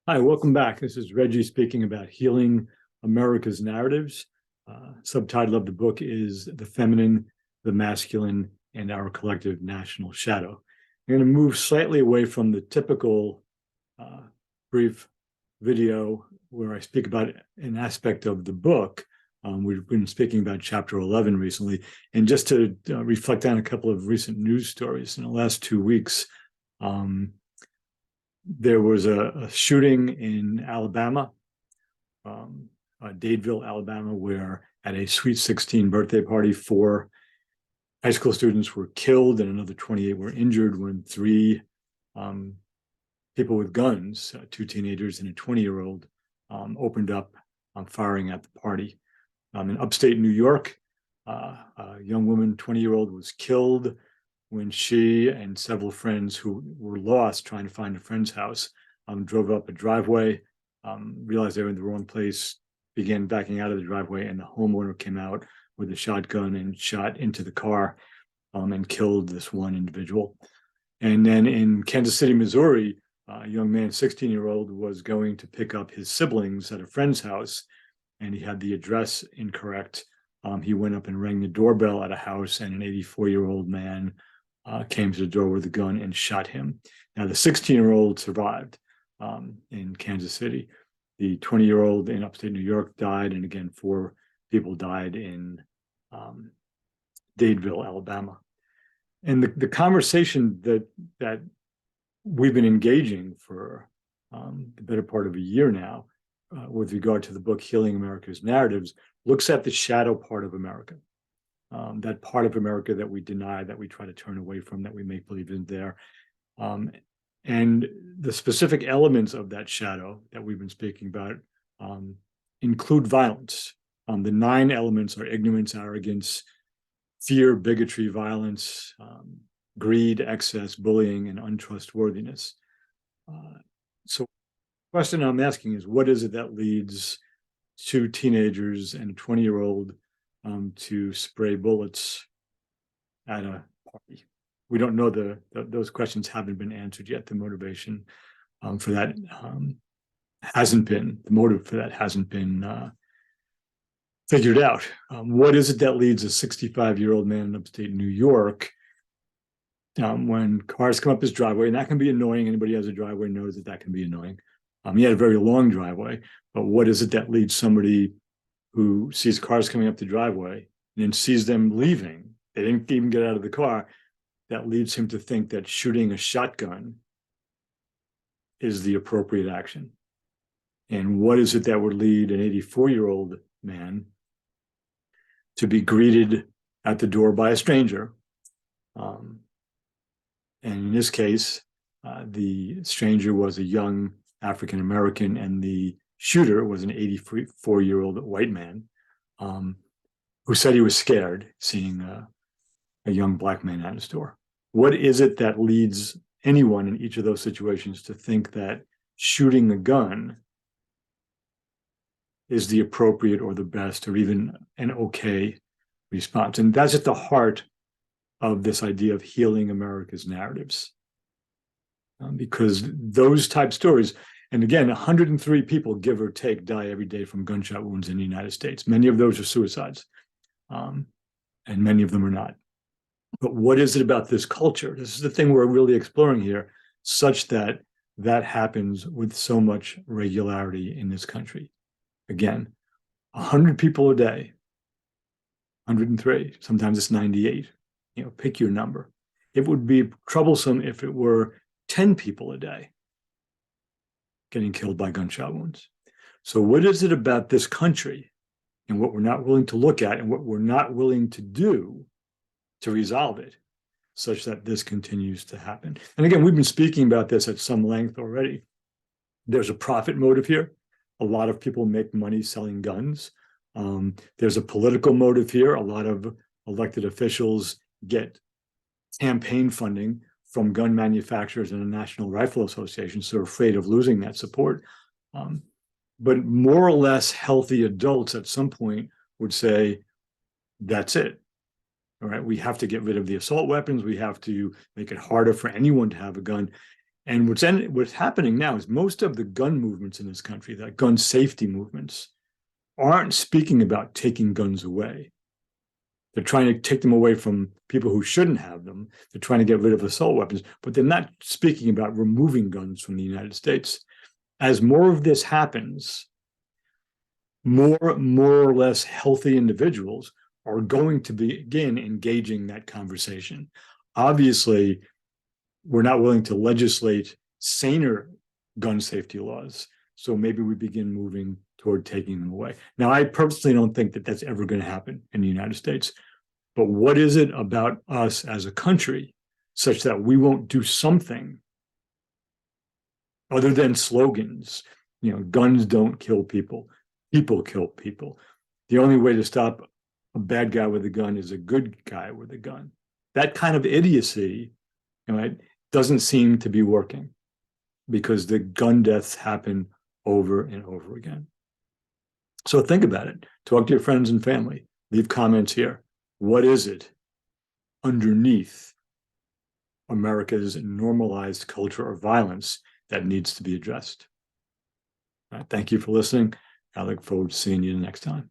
Hi, welcome back. This is Reggie speaking about healing America's narratives. Subtitle of the book is The Feminine, the Masculine, and Our Collective National Shadow. I'm going to move slightly away from the typical brief video where I speak about an aspect of the book. We've been speaking about chapter 11 recently, and just to reflect on a couple of recent news stories in the last 2 weeks. There was a shooting in Alabama, Dadeville, Alabama, where at a Sweet 16 birthday party, 4 high school students were killed and another 28 were injured when 3 people with guns, 2 teenagers and a 20-year-old, opened up firing at the party. In upstate New York, a young woman, 20-year-old, was killed when she and several friends who were lost trying to find a friend's house drove up a driveway, realized they were in the wrong place, began backing out of the driveway, and the homeowner came out with a shotgun and shot into the car and killed this one individual. And then in Kansas City, Missouri, a young man, 16-year-old, was going to pick up his siblings at a friend's house, and he had the address incorrect. He went up and rang the doorbell at a house, and an 84-year-old man came to the door with a gun and shot him. Now, the 16-year-old survived in Kansas City. The 20-year-old in upstate New York died, and again, 4 people died in Dadeville, Alabama. And the conversation that we've been engaging for the better part of a year now with regard to the book Healing America's Narratives looks at the shadow part of America. That part of America that we deny, that we try to turn away from, that we make believe isn't there. And the specific elements of that shadow that we've been speaking about include violence. The 9 elements are ignorance, arrogance, fear, bigotry, violence, greed, excess, bullying, and untrustworthiness. So the question I'm asking is, what is it that leads 2 teenagers and a 20-year-old to spray bullets at a party? We don't know. Those questions haven't been answered yet. The motivation for that hasn't been, the motive for that hasn't been figured out. What is it that leads a 65-year-old man in upstate New York when cars come up his driveway? And that can be annoying. Anybody who has a driveway knows that can be annoying. He had a very long driveway, but what is it that leads somebody who sees cars coming up the driveway and then sees them leaving, they didn't even get out of the car, that leads him to think that shooting a shotgun is the appropriate action? And what is it that would lead an 84-year-old man to be greeted at the door by a stranger? And in this case, the stranger was a young African-American, and the shooter was an 84-year-old white man who said he was scared seeing a young black man at his door. What is it that leads anyone in each of those situations to think that shooting a gun is the appropriate or the best or even an okay response? And that's at the heart of this idea of healing America's narratives. Because those type stories, and again, 103 people, give or take, die every day from gunshot wounds in the United States. Many of those are suicides, and many of them are not. But what is it about this culture? This is the thing we're really exploring here, such that that happens with so much regularity in this country. Again, 100 people a day, 103, sometimes it's 98. Pick your number. It would be troublesome if it were 10 people a day getting killed by gunshot wounds. So what is it about this country and what we're not willing to look at and what we're not willing to do to resolve it such that this continues to happen? And again, we've been speaking about this at some length already. There's a profit motive here. A lot of people make money selling guns. There's a political motive here. A lot of elected officials get campaign funding from gun manufacturers and the National Rifle Association, so afraid of losing that support. But more or less healthy adults at some point would say, that's it. All right, we have to get rid of the assault weapons. We have to make it harder for anyone to have a gun. And what's happening now is most of the gun movements in this country, that gun safety movements, aren't speaking about taking guns away. They're trying to take them away from people who shouldn't have them. They're trying to get rid of assault weapons, but they're not speaking about removing guns from the United States. As more of this happens, more or less healthy individuals are going to begin engaging that conversation. Obviously, we're not willing to legislate saner gun safety laws. So maybe we begin moving toward taking them away. Now, I personally don't think that that's ever going to happen in the United States. But what is it about us as a country such that we won't do something other than slogans? You know, guns don't kill people. People kill people. The only way to stop a bad guy with a gun is a good guy with a gun. That kind of idiocy, it doesn't seem to be working because the gun deaths happen over and over again. So think about it. Talk to your friends and family. Leave comments here. What is it underneath America's normalized culture of violence that needs to be addressed? All right, thank you for listening. I look forward to seeing you next time.